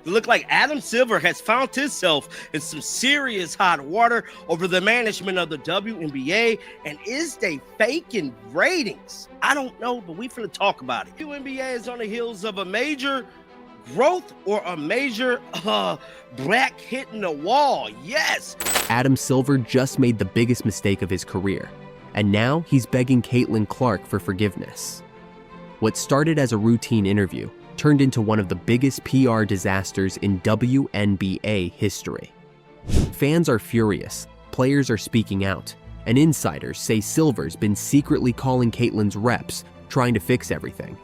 It looked like Adam Silver has found himself in some serious hot water over the management of the WNBA. And is they faking ratings? I don't know, but we finna talk about it. WNBA is on the heels of a major growth or a major black hitting the wall. Yes. Adam Silver just made the biggest mistake of his career, and now he's begging Caitlin Clark for forgiveness. What started as a routine interview turned into one of the biggest PR disasters in WNBA history. Fans are furious, players are speaking out, and insiders say Silver's been secretly calling Caitlin's reps, trying to fix everything.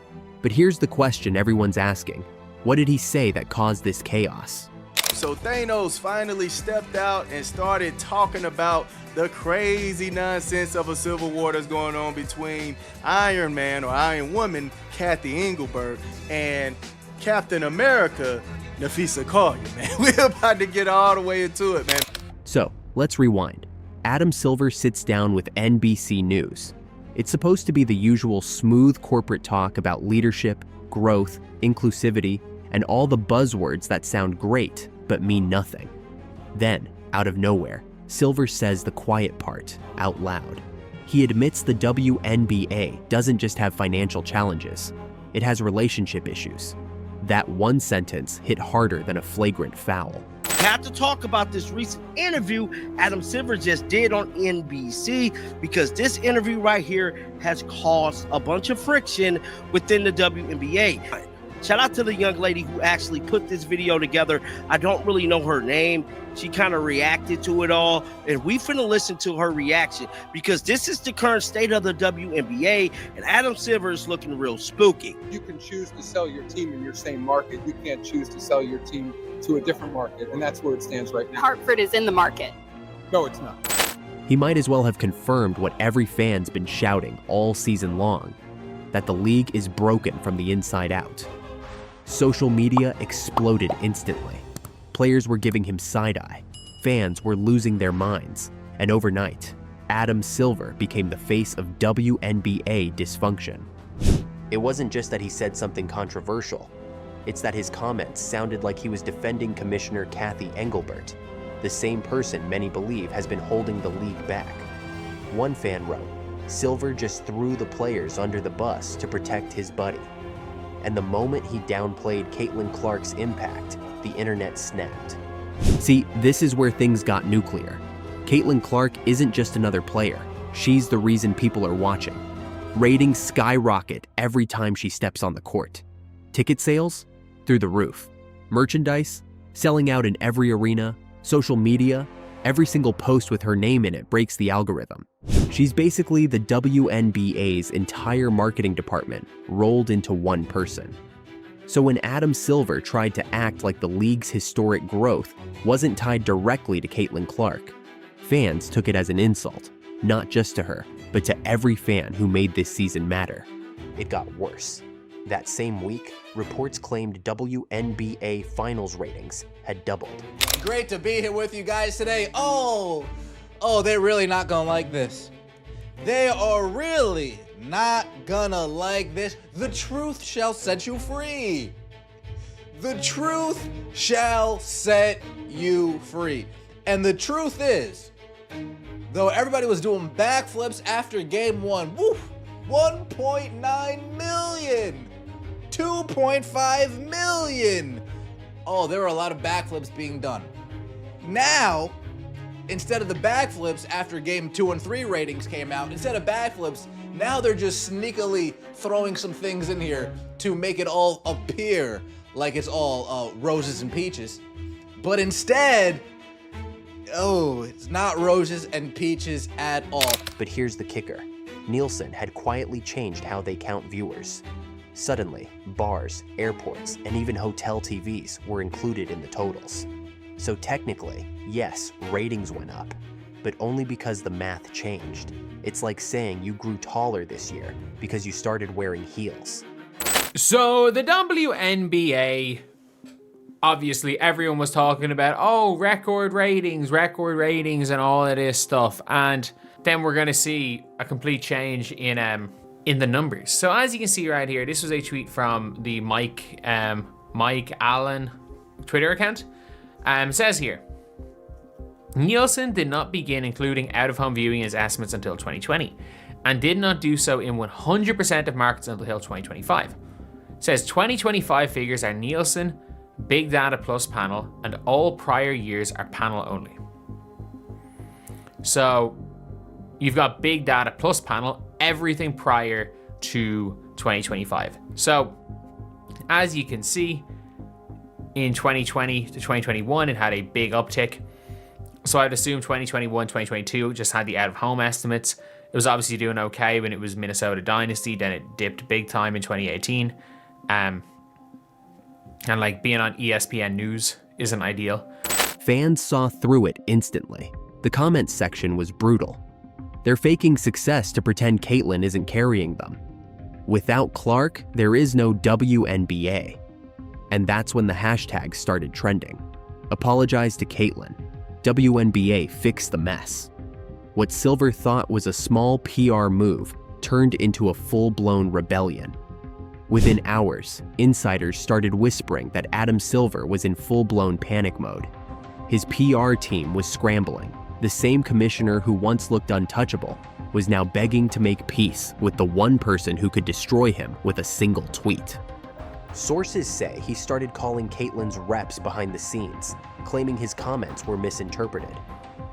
But here's the question everyone's asking. What did he say that caused this chaos? So Thanos finally stepped out and started talking about the crazy nonsense of a civil war that's going on between Iron Man or Iron Woman, Kathy Engelberg, and Captain America, Nafisa Collier, man. We're about to get all the way into it, man. So, let's rewind. Adam Silver sits down with NBC News. It's supposed to be the usual smooth corporate talk about leadership, growth, inclusivity, and all the buzzwords that sound great but mean nothing. Then, out of nowhere, Silver says the quiet part out loud. He admits the WNBA doesn't just have financial challenges, it has relationship issues. That one sentence hit harder than a flagrant foul. Have to talk about this recent interview Adam Silver just did on NBC, because this interview right here has caused a bunch of friction within the WNBA. Shout out to the young lady who actually put this video together. I don't really know her name. She kind of reacted to it all, and we finna listen to her reaction, because this is the current state of the WNBA, and Adam Silver is looking real spooky. You can choose to sell your team in your same market. You can't choose to sell your team to a different market, and that's where it stands right now. Hartford is in the market. No, it's not. He might as well have confirmed what every fan's been shouting all season long, that the league is broken from the inside out. Social media exploded instantly. Players were giving him side-eye, fans were losing their minds, and overnight, Adam Silver became the face of WNBA dysfunction. It wasn't just that he said something controversial, it's that his comments sounded like he was defending Commissioner Kathy Engelbert, the same person many believe has been holding the league back. One fan wrote, "Silver just threw the players under the bus to protect his buddy." And the moment he downplayed Caitlin Clark's impact, the internet snapped. See, this is where things got nuclear. Caitlin Clark isn't just another player. She's the reason people are watching. Ratings skyrocket every time she steps on the court. Ticket sales? Through the roof. Merchandise? Selling out in every arena. Social media? Every single post with her name in it breaks the algorithm. She's basically the WNBA's entire marketing department rolled into one person. So when Adam Silver tried to act like the league's historic growth wasn't tied directly to Caitlin Clark, fans took it as an insult, not just to her, but to every fan who made this season matter. It got worse. That same week, reports claimed WNBA finals ratings had doubled. Great to be here with you guys today. Oh, they're really not gonna like this. They are really not gonna like this. The truth shall set you free. The truth shall set you free. And the truth is, though everybody was doing backflips after game one, woof, 1.9 million, 2.5 million. Oh, there were a lot of backflips being done. Now, instead of the backflips after game 2 and 3 ratings came out, instead of backflips, now they're just sneakily throwing some things in here to make it all appear like it's all roses and peaches. But instead, it's not roses and peaches at all. But here's the kicker. Nielsen had quietly changed how they count viewers. Suddenly, bars, airports, and even hotel TVs were included in the totals. So technically, yes, ratings went up, but only because the math changed. It's like saying you grew taller this year because you started wearing heels. So the WNBA, obviously everyone was talking about, record ratings and all of this stuff. And then we're gonna see a complete change in the numbers. So as you can see right here, this was a tweet from the Mike Allen Twitter account. Says here, Nielsen did not begin including out-of-home viewing in his estimates until 2020, and did not do so in 100% of markets until 2025. Says 2025 figures are Nielsen, Big Data Plus panel, and all prior years are panel only. So you've got Big Data Plus panel, everything prior to 2025. So as you can see, in 2020 to 2021, it had a big uptick. So I'd assume 2021, 2022 just had the out-of-home estimates. It was obviously doing okay when it was Minnesota Dynasty, then it dipped big time in 2018. And like being on ESPN News isn't ideal. Fans saw through it instantly. The comments section was brutal. They're faking success to pretend Caitlyn isn't carrying them. Without Clark, there is no WNBA. And that's when the hashtag started trending. Apologize to Caitlyn. WNBA fixed the mess. What Silver thought was a small PR move turned into a full-blown rebellion. Within hours, insiders started whispering that Adam Silver was in full-blown panic mode. His PR team was scrambling. The same commissioner who once looked untouchable was now begging to make peace with the one person who could destroy him with a single tweet. Sources say he started calling Caitlyn's reps behind the scenes, claiming his comments were misinterpreted.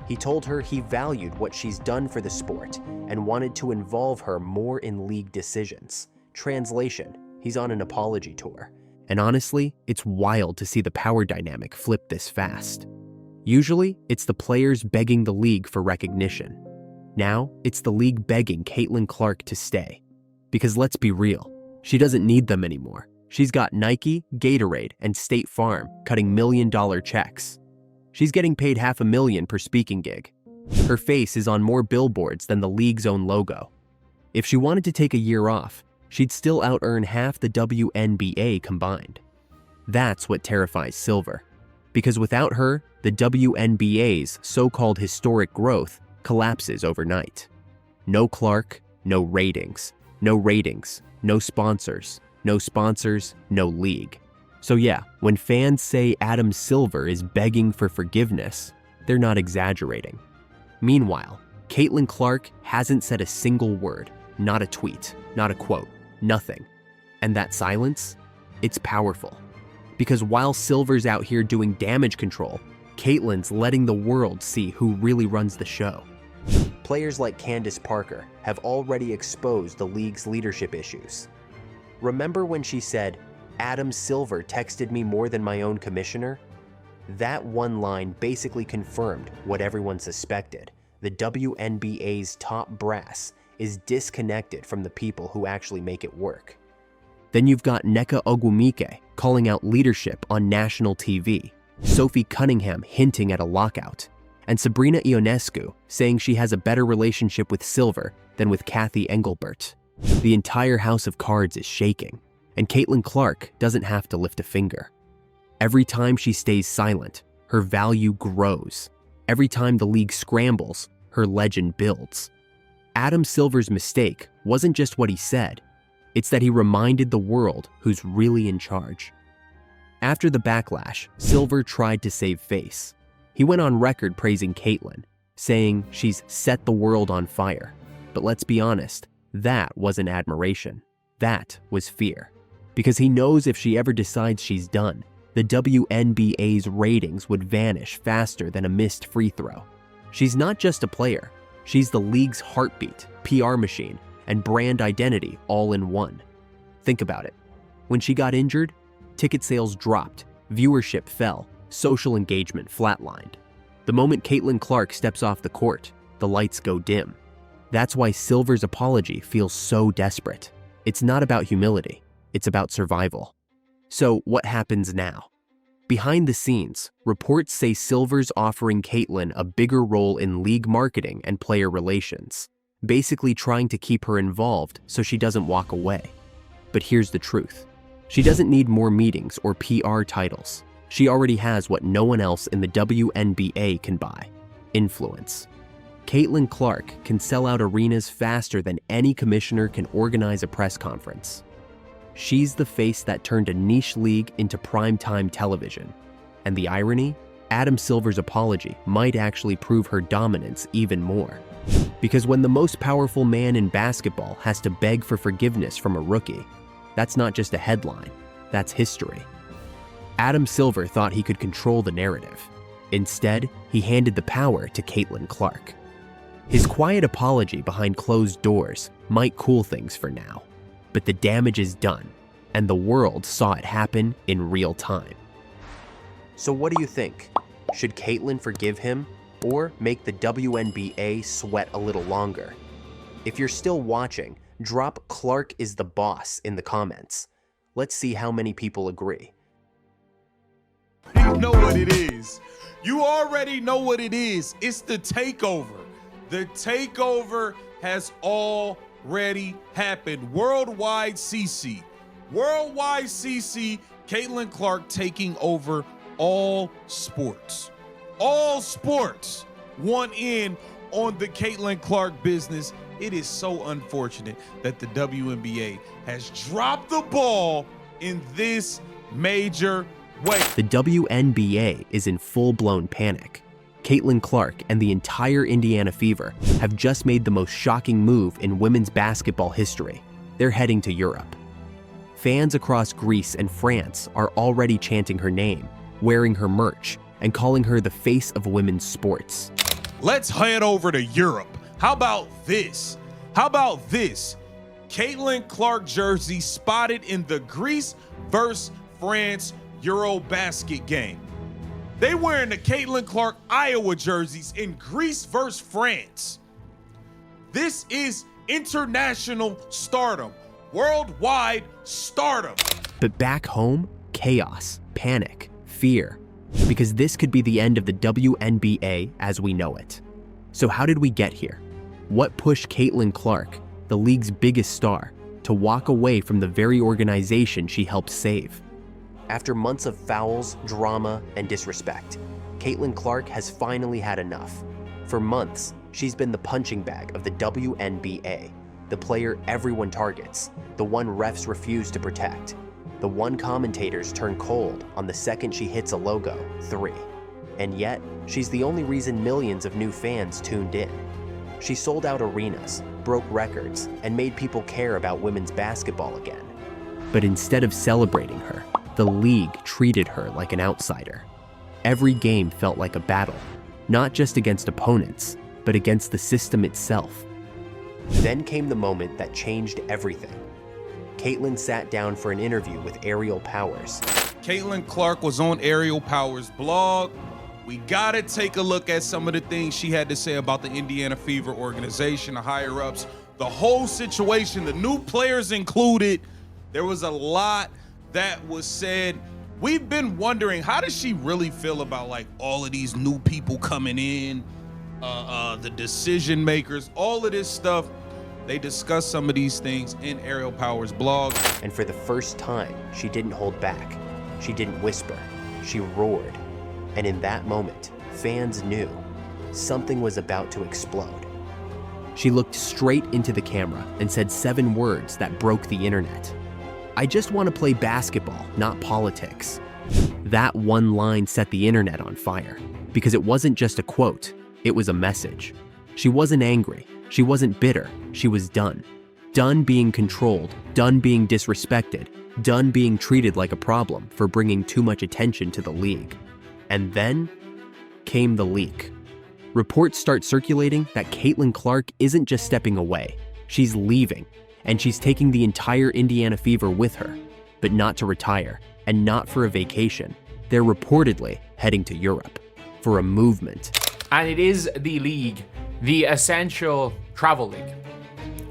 He told her he valued what she's done for the sport and wanted to involve her more in league decisions. Translation, he's on an apology tour. And honestly, it's wild to see the power dynamic flip this fast. Usually, it's the players begging the league for recognition. Now, it's the league begging Caitlyn Clark to stay. Because let's be real, she doesn't need them anymore. She's got Nike, Gatorade, and State Farm cutting million-dollar checks. She's getting paid $500,000 per speaking gig. Her face is on more billboards than the league's own logo. If she wanted to take a year off, she'd still out-earn half the WNBA combined. That's what terrifies Silver. Because without her, the WNBA's so-called historic growth collapses overnight. No Clark, no ratings. No ratings, no sponsors. No sponsors, no league. So yeah, when fans say Adam Silver is begging for forgiveness, they're not exaggerating. Meanwhile, Caitlyn Clark hasn't said a single word, not a tweet, not a quote, nothing. And that silence, it's powerful. Because while Silver's out here doing damage control, Caitlyn's letting the world see who really runs the show. Players like Candace Parker have already exposed the league's leadership issues. Remember when she said, Adam Silver texted me more than my own commissioner? That one line basically confirmed what everyone suspected. The WNBA's top brass is disconnected from the people who actually make it work. Then you've got Nneka Ogwumike calling out leadership on national TV, Sophie Cunningham hinting at a lockout, and Sabrina Ionescu saying she has a better relationship with Silver than with Kathy Engelbert. The entire house of cards is shaking, and Caitlyn Clark doesn't have to lift a finger. Every time she stays silent, her value grows. Every time the league scrambles, her legend builds. Adam Silver's mistake wasn't just what he said, it's that he reminded the world who's really in charge. After the backlash, Silver tried to save face. He went on record praising Caitlyn, saying she's set the world on fire. But let's be honest, that wasn't admiration. That was fear. Because he knows if she ever decides she's done, the WNBA's ratings would vanish faster than a missed free throw. She's not just a player. She's the league's heartbeat, PR machine, and brand identity all in one. Think about it. When she got injured, ticket sales dropped, viewership fell, social engagement flatlined. The moment Caitlyn Clark steps off the court, the lights go dim. That's why Silver's apology feels so desperate. It's not about humility, it's about survival. So what happens now? Behind the scenes, reports say Silver's offering Caitlyn a bigger role in league marketing and player relations, basically trying to keep her involved so she doesn't walk away. But here's the truth. She doesn't need more meetings or PR titles. She already has what no one else in the WNBA can buy: influence. Caitlyn Clark can sell out arenas faster than any commissioner can organize a press conference. She's the face that turned a niche league into primetime television. And the irony? Adam Silver's apology might actually prove her dominance even more. Because when the most powerful man in basketball has to beg for forgiveness from a rookie, that's not just a headline, that's history. Adam Silver thought he could control the narrative. Instead, he handed the power to Caitlin Clark. His quiet apology behind closed doors might cool things for now, but the damage is done, and the world saw it happen in real time. So what do you think? Should Caitlin forgive him or make the WNBA sweat a little longer? If you're still watching, drop "Clark is the boss" in the comments. Let's see how many people agree. You know what it is. You already know what it is. It's the takeover. The takeover has already happened. Worldwide CC. Worldwide CC, Caitlin Clark taking over all sports. All sports want in on the Caitlin Clark business. It is so unfortunate that the WNBA has dropped the ball in this major way. The WNBA is in full-blown panic. Caitlin Clark and the entire Indiana Fever have just made the most shocking move in women's basketball history. They're heading to Europe. Fans across Greece and France are already chanting her name, wearing her merch, and calling her the face of women's sports. Let's head over to Europe. How about this? How about this? Caitlin Clark jersey spotted in the Greece versus France Eurobasket game. They wearing the Caitlin Clark Iowa jerseys in Greece versus France. This is international stardom, worldwide stardom. But back home, chaos, panic, fear, because this could be the end of the WNBA as we know it. So how did we get here? What pushed Caitlin Clark, the league's biggest star, to walk away from the very organization she helped save? After months of fouls, drama, and disrespect, Caitlin Clark has finally had enough. For months, she's been the punching bag of the WNBA, the player everyone targets, the one refs refuse to protect, the one commentators turn cold on the second she hits a logo, 3. And yet, she's the only reason millions of new fans tuned in. She sold out arenas, broke records, and made people care about women's basketball again. But instead of celebrating her, the league treated her like an outsider. Every game felt like a battle, not just against opponents, but against the system itself. Then came the moment that changed everything. Caitlin sat down for an interview with Ariel Powers. Caitlin Clark was on Ariel Powers' blog. We gotta take a look at some of the things she had to say about the Indiana Fever organization, the higher-ups, the whole situation, the new players included. There was a lot that was said. We've been wondering, how does she really feel about like all of these new people coming in, the decision makers, all of this stuff. They discussed some of these things in Ariel Powers' blog. And for the first time, she didn't hold back. She didn't whisper. She roared. And in that moment, fans knew something was about to explode. She looked straight into the camera and said 7 words that broke the internet. "I just want to play basketball, not politics." That one line set the internet on fire, because it wasn't just a quote, it was a message. She wasn't angry, she wasn't bitter, she was done. Done being controlled, done being disrespected, done being treated like a problem for bringing too much attention to the league. And then came the leak. Reports start circulating that Caitlin Clark isn't just stepping away, she's leaving. And she's taking the entire Indiana Fever with her, but not to retire, and not for a vacation. They're reportedly heading to Europe for a movement. And it is the league, the Essential Travel League.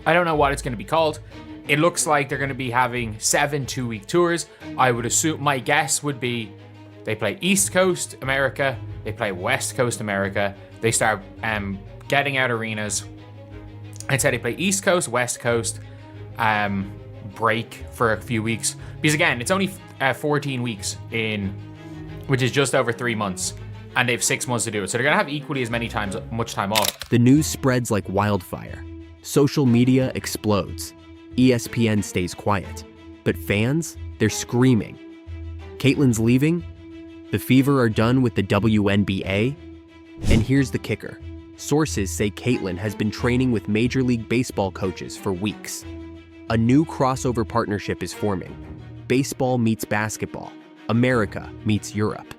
I don't know what it's going to be called. It looks like they're going to be having 7 2-week tours. I would assume, my guess would be they play East Coast America, they play West Coast America, they start getting out arenas. I'd say they play East Coast, West Coast, break for a few weeks, because again, it's only 14 weeks in, which is just over 3 months, and they have 6 months to do it, so they're gonna have equally as much time off. The news spreads like wildfire. Social media explodes. ESPN stays quiet, but fans, they're screaming. Caitlin's leaving? The Fever are done with the WNBA? And here's the kicker. Sources say Caitlyn has been training with Major League Baseball coaches for weeks. A new crossover partnership is forming. Baseball meets basketball. America meets Europe.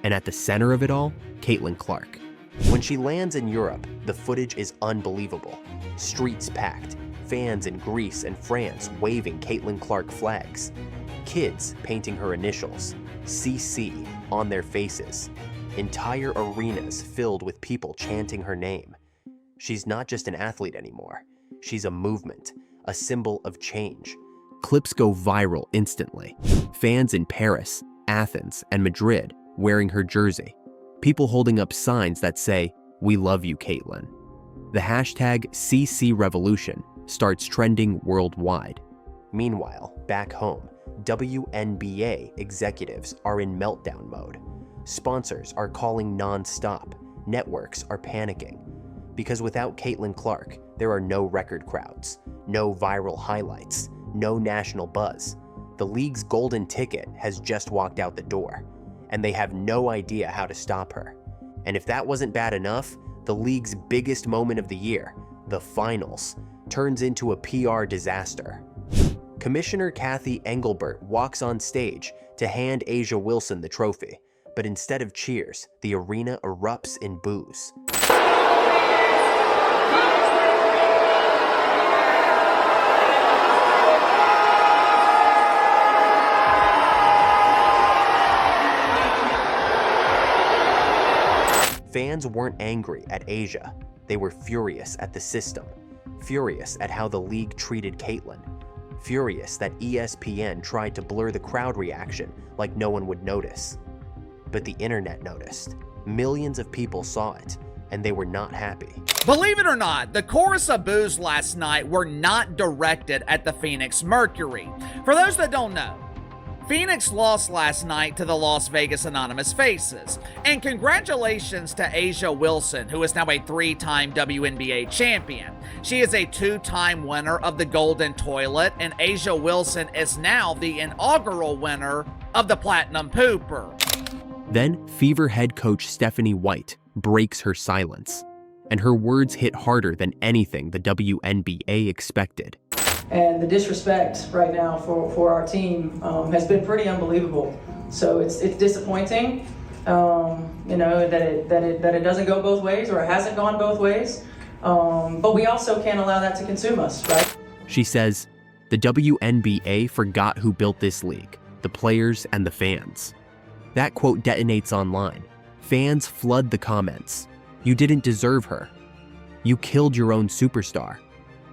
And at the center of it all, Caitlyn Clark. When she lands in Europe, the footage is unbelievable. Streets packed, fans in Greece and France waving Caitlyn Clark flags. Kids painting her initials, CC, on their faces. Entire arenas filled with people chanting her name. She's not just an athlete anymore. She's a movement, a symbol of change. Clips go viral instantly. Fans in Paris, Athens, and Madrid wearing her jersey. People holding up signs that say, "We love you, Caitlyn." The hashtag #CCRevolution starts trending worldwide. Meanwhile, back home, WNBA executives are in meltdown mode. Sponsors are calling non-stop. Networks are panicking. Because without Caitlyn Clark, there are no record crowds, no viral highlights, no national buzz. The league's golden ticket has just walked out the door, and they have no idea how to stop her. And if that wasn't bad enough, the league's biggest moment of the year, the finals, turns into a PR disaster. Commissioner Kathy Engelbert walks on stage to hand A'ja Wilson the trophy, but instead of cheers, the arena erupts in boos. Fans weren't angry at A'ja. They were furious at the system, furious at how the league treated Caitlyn, furious that ESPN tried to blur the crowd reaction like no one would notice. But the internet noticed. Millions of people saw it, and they were not happy. Believe it or not, the chorus of boos last night were not directed at the Phoenix Mercury. For those that don't know, Phoenix lost last night to the Las Vegas Anonymous Faces. And congratulations to A'ja Wilson, who is now a 3-time WNBA champion. She is a 2-time winner of the Golden Toilet, and A'ja Wilson is now the inaugural winner of the Platinum Pooper. Then, Fever head coach Stephanie White breaks her silence, and her words hit harder than anything the WNBA expected. And the disrespect right now for our team has been pretty unbelievable. So it's disappointing, that it doesn't go both ways, or it hasn't gone both ways. But we also can't allow that to consume us, right? She says, the WNBA forgot who built this league, the players and the fans. That quote detonates online. Fans flood the comments. You didn't deserve her. You killed your own superstar.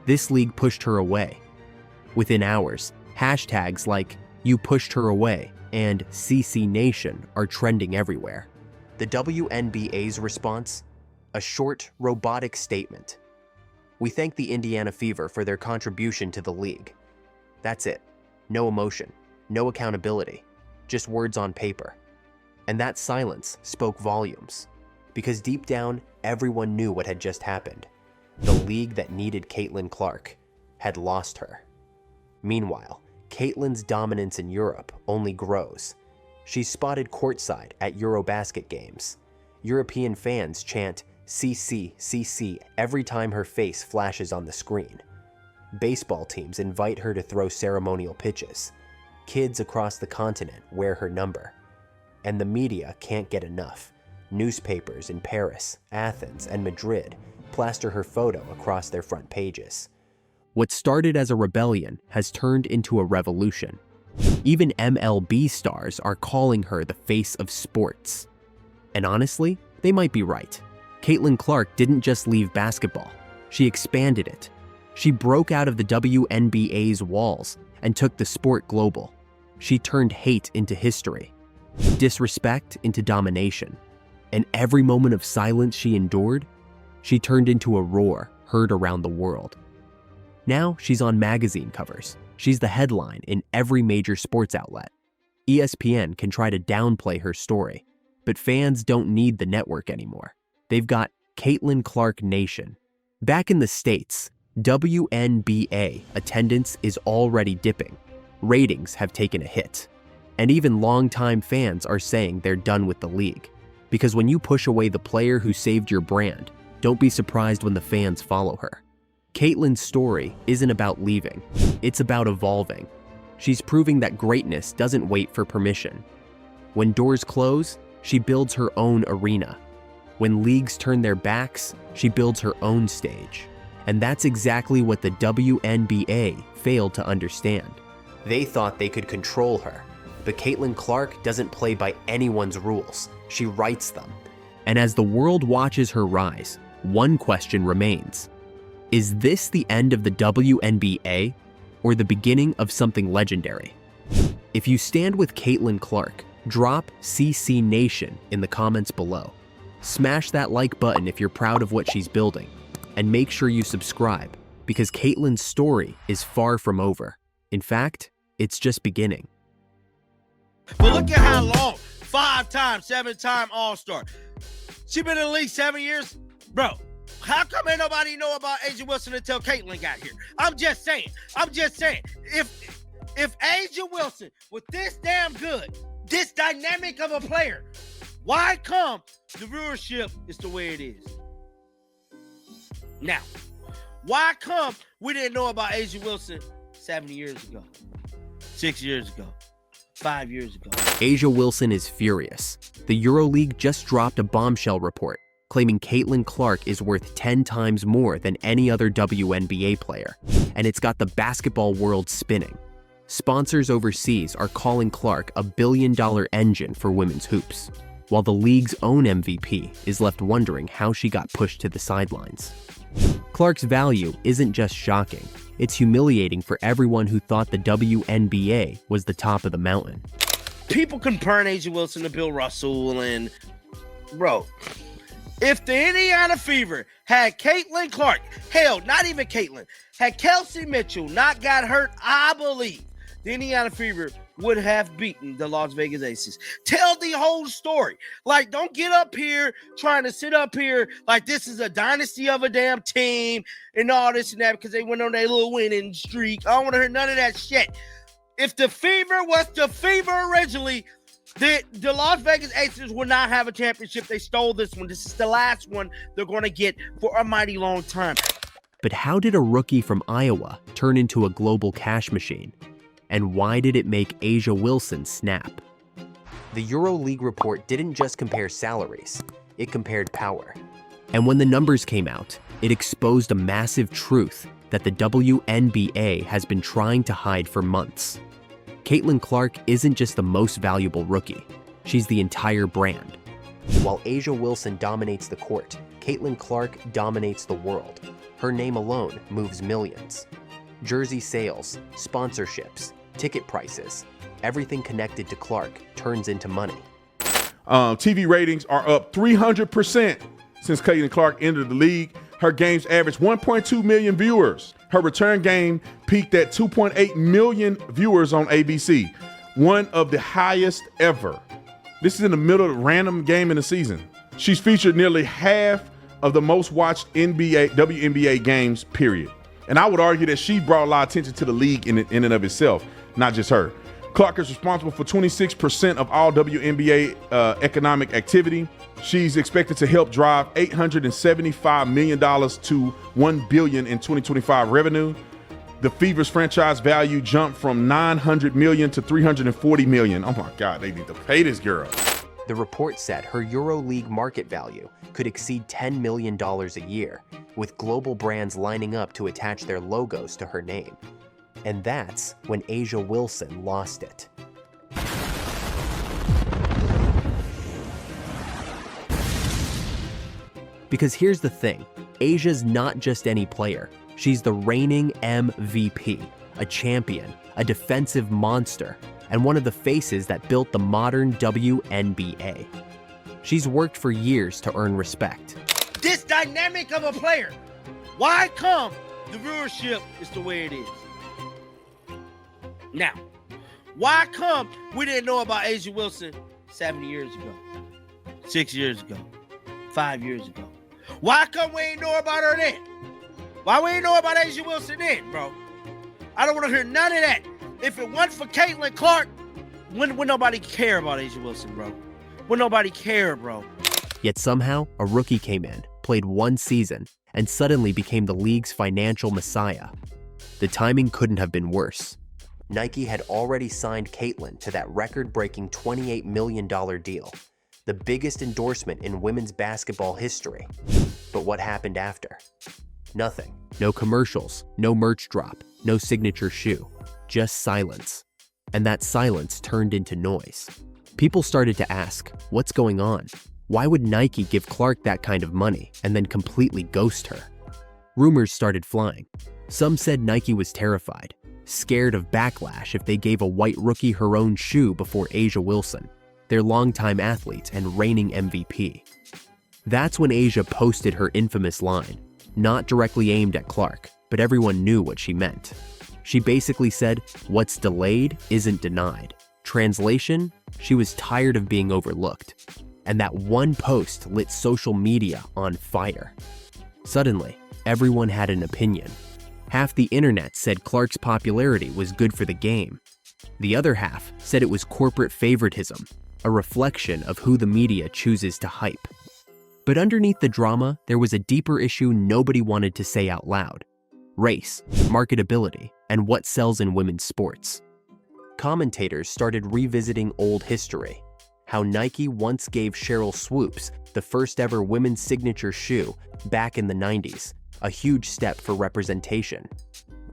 This league pushed her away. Within hours, hashtags like "You pushed her away" and "CC Nation" are trending everywhere. The WNBA's response? A short, robotic statement. We thank the Indiana Fever for their contribution to the league. That's it. No emotion, no accountability, just words on paper. And that silence spoke volumes, because deep down, everyone knew what had just happened. The league that needed Caitlyn Clark had lost her. Meanwhile, Caitlyn's dominance in Europe only grows. She's spotted courtside at Eurobasket games. European fans chant "CC, CC" every time her face flashes on the screen. Baseball teams invite her to throw ceremonial pitches. Kids across the continent wear her number. And the media can't get enough. Newspapers in Paris, Athens, and Madrid plaster her photo across their front pages. What started as a rebellion has turned into a revolution. Even MLB stars are calling her the face of sports. And honestly, they might be right. Caitlyn Clark didn't just leave basketball. She expanded it. She broke out of the WNBA's walls and took the sport global. She turned hate into history, disrespect into domination. And every moment of silence she endured, she turned into a roar heard around the world. Now she's on magazine covers. She's the headline in every major sports outlet. ESPN can try to downplay her story, but fans don't need the network anymore. They've got Caitlyn Clark Nation. Back in the States, WNBA attendance is already dipping. Ratings have taken a hit. And even longtime fans are saying they're done with the league. Because when you push away the player who saved your brand, don't be surprised when the fans follow her. Caitlyn's story isn't about leaving, it's about evolving. She's proving that greatness doesn't wait for permission. When doors close, she builds her own arena. When leagues turn their backs, she builds her own stage. And that's exactly what the WNBA failed to understand. They thought they could control her, but Caitlin Clark doesn't play by anyone's rules. She writes them. And as the world watches her rise, one question remains. Is this the end of the WNBA or the beginning of something legendary? If you stand with Caitlin Clark, drop CC Nation in the comments below. Smash that like button if you're proud of what she's building, and make sure you subscribe because Caitlyn's story is far from over. In fact, it's just beginning. But look at how long. 5-time, 7-time All-Star. She been in the league 7 years? Bro, how come ain't nobody know about Asia Wilson until Caitlyn got here? I'm just saying. If Asia Wilson was this damn good, this dynamic of a player, why come the viewership is the way it is? Now, why come we didn't know about Asia Wilson 7 years ago, 6 years ago, 5 years ago? Asia Wilson is furious. The EuroLeague just dropped a bombshell report claiming Caitlin Clark is worth 10 times more than any other WNBA player, and it's got the basketball world spinning. Sponsors overseas are calling Clark a billion-dollar engine for women's hoops, while the league's own MVP is left wondering how she got pushed to the sidelines. Clark's value isn't just shocking, it's humiliating for everyone who thought the WNBA was the top of the mountain. People comparing Asia Wilson to Bill Russell, and bro, if the Indiana Fever had Caitlin Clark, hell, not even Caitlin, had Kelsey Mitchell not got hurt, I believe the Indiana Fever would have beaten the Las Vegas Aces. Tell the whole story. Like, don't get up here trying to sit up here like this is a dynasty of a damn team and all this and that because they went on their little winning streak. I don't want to hear none of that shit. If the Fever was the Fever originally, the Las Vegas Aces would not have a championship. They stole this one. This is the last one they're going to get for a mighty long time. But how did a rookie from Iowa turn into a global cash machine? And why did it make Asia Wilson snap? The EuroLeague report didn't just compare salaries, it compared power. And when the numbers came out, it exposed a massive truth that the WNBA has been trying to hide for months. Caitlin Clark isn't just the most valuable rookie, she's the entire brand. While Asia Wilson dominates the court, Caitlin Clark dominates the world. Her name alone moves millions. Jersey sales, sponsorships, ticket prices, everything connected to Clark turns into money. TV ratings are up 300% since Caitlin Clark entered the league. Her games averaged 1.2 million viewers. Her return game peaked at 2.8 million viewers on ABC, one of the highest ever. This is in the middle of a random game in the season. She's featured nearly half of the most watched WNBA games, period. And I would argue that she brought a lot of attention to the league in and of itself, not just her. Clark is responsible for 26% of all WNBA economic activity. She's expected to help drive $875 million to $1 billion in 2025 revenue. The Fever's franchise value jumped from $900 million to $340 million. Oh my God, they need to pay this girl. The report said her EuroLeague market value could exceed $10 million a year, with global brands lining up to attach their logos to her name. And that's when Asia Wilson lost it. Because here's the thing, Asia's not just any player. She's the reigning MVP, a champion, a defensive monster, and one of the faces that built the modern WNBA. She's worked for years to earn respect. This dynamic of a player, why come the viewership is the way it is? Now, why come we didn't know about Asia Wilson 7 years ago, 6 years ago, 5 years ago? Why come we ain't know about her then? Why we ain't know about Asia Wilson then, bro? I don't want to hear none of that. If it wasn't for Caitlin Clark, When nobody care about Asia Wilson, bro? When nobody care, bro? Yet somehow, a rookie came in, played one season, and suddenly became the league's financial messiah. The timing couldn't have been worse. Nike had already signed Caitlin to that record-breaking $28 million deal, the biggest endorsement in women's basketball history. But what happened after? Nothing. No commercials, no merch drop, no signature shoe, just silence. And that silence turned into noise. People started to ask, what's going on? Why would Nike give Clark that kind of money and then completely ghost her? Rumors started flying. Some said Nike was terrified, scared of backlash if they gave a white rookie her own shoe before Asia Wilson, their longtime athlete and reigning MVP. That's when Asia posted her infamous line, not directly aimed at Clark, but everyone knew what she meant. She basically said, what's delayed isn't denied. Translation, she was tired of being overlooked. And that one post lit social media on fire. Suddenly, everyone had an opinion. Half the internet said Clark's popularity was good for the game. The other half said it was corporate favoritism, a reflection of who the media chooses to hype. But underneath the drama, there was a deeper issue nobody wanted to say out loud: race, marketability, and what sells in women's sports. Commentators started revisiting old history. How Nike once gave Cheryl Swoops the first ever women's signature shoe back in the 90s, a huge step for representation.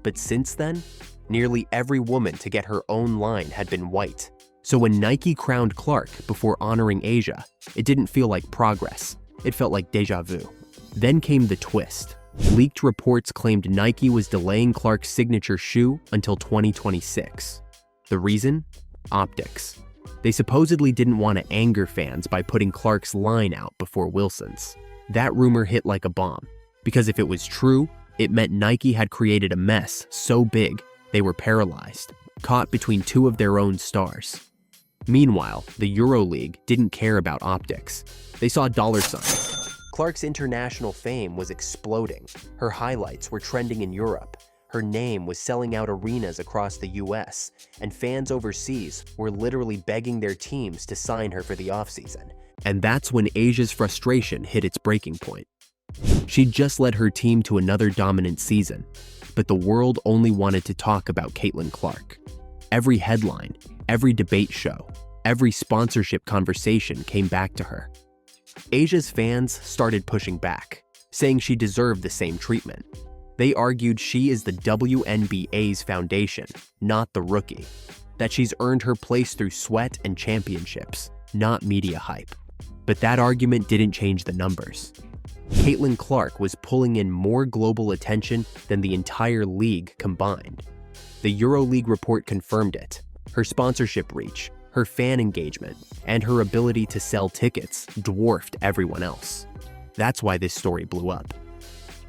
But since then, nearly every woman to get her own line had been white. So when Nike crowned Clark before honoring Asia, it didn't feel like progress. It felt like deja vu. Then came the twist. Leaked reports claimed Nike was delaying Clark's signature shoe until 2026. The reason? Optics. They supposedly didn't want to anger fans by putting Clark's line out before Wilson's. That rumor hit like a bomb, because if it was true, it meant Nike had created a mess so big they were paralyzed, caught between two of their own stars. Meanwhile, the EuroLeague didn't care about optics. They saw dollar signs. Clark's international fame was exploding. Her highlights were trending in Europe. Her name was selling out arenas across the US, and fans overseas were literally begging their teams to sign her for the offseason. And that's when Asia's frustration hit its breaking point. She'd just led her team to another dominant season, but the world only wanted to talk about Caitlin Clark. Every headline, every debate show, every sponsorship conversation came back to her. Asia's fans started pushing back, saying she deserved the same treatment. They argued she is the WNBA's foundation, not the rookie. That she's earned her place through sweat and championships, not media hype. But that argument didn't change the numbers. Caitlin Clark was pulling in more global attention than the entire league combined. The EuroLeague report confirmed it. Her sponsorship reach, her fan engagement, and her ability to sell tickets dwarfed everyone else. That's why this story blew up.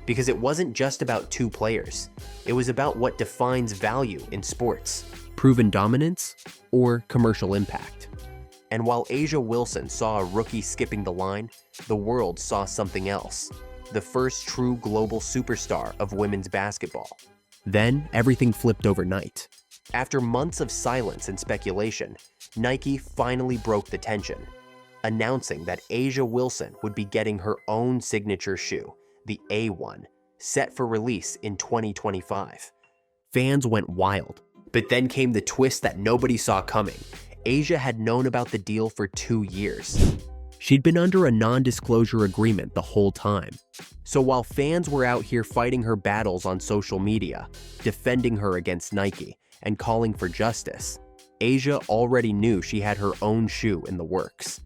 Because it wasn't just about two players. It was about what defines value in sports: proven dominance or commercial impact. And while Asia Wilson saw a rookie skipping the line, the world saw something else: the first true global superstar of women's basketball. Then everything flipped overnight. After months of silence and speculation, Nike finally broke the tension, announcing that Asia Wilson would be getting her own signature shoe, the A1, set for release in 2025. Fans went wild. But then came the twist that nobody saw coming. Asia had known about the deal for 2 years. She'd been under a non-disclosure agreement the whole time. So while fans were out here fighting her battles on social media, defending her against Nike, and calling for justice, Asia already knew she had her own shoe in the works.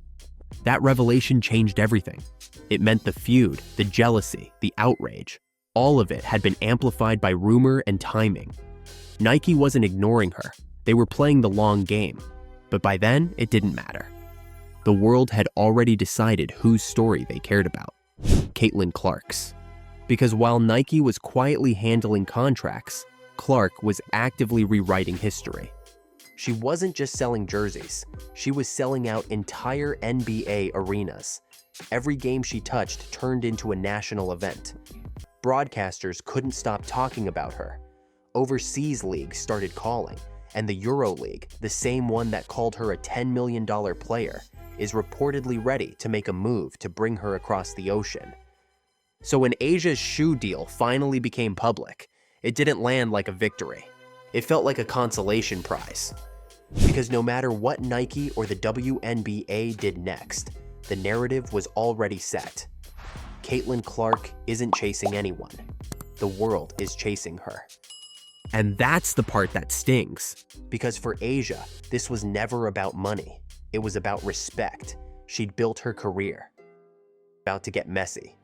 That revelation changed everything. It meant the feud, the jealousy, the outrage, all of it had been amplified by rumor and timing. Nike wasn't ignoring her. They were playing the long game. But by then, it didn't matter. The world had already decided whose story they cared about: Caitlin Clark's. Because while Nike was quietly handling contracts, Clark was actively rewriting history. She wasn't just selling jerseys. She was selling out entire NBA arenas. Every game she touched turned into a national event. Broadcasters couldn't stop talking about her. Overseas leagues started calling, And the EuroLeague, the same one that called her a $10 million player, is reportedly ready to make a move to bring her across the ocean. So when Asia's shoe deal finally became public, it didn't land like a victory. It felt like a consolation prize. Because no matter what Nike or the WNBA did next, the narrative was already set. Caitlin Clark isn't chasing anyone. The world is chasing her. And that's the part that stings. Because for Asia, this was never about money. It was about respect. She'd built her career. About to get messy.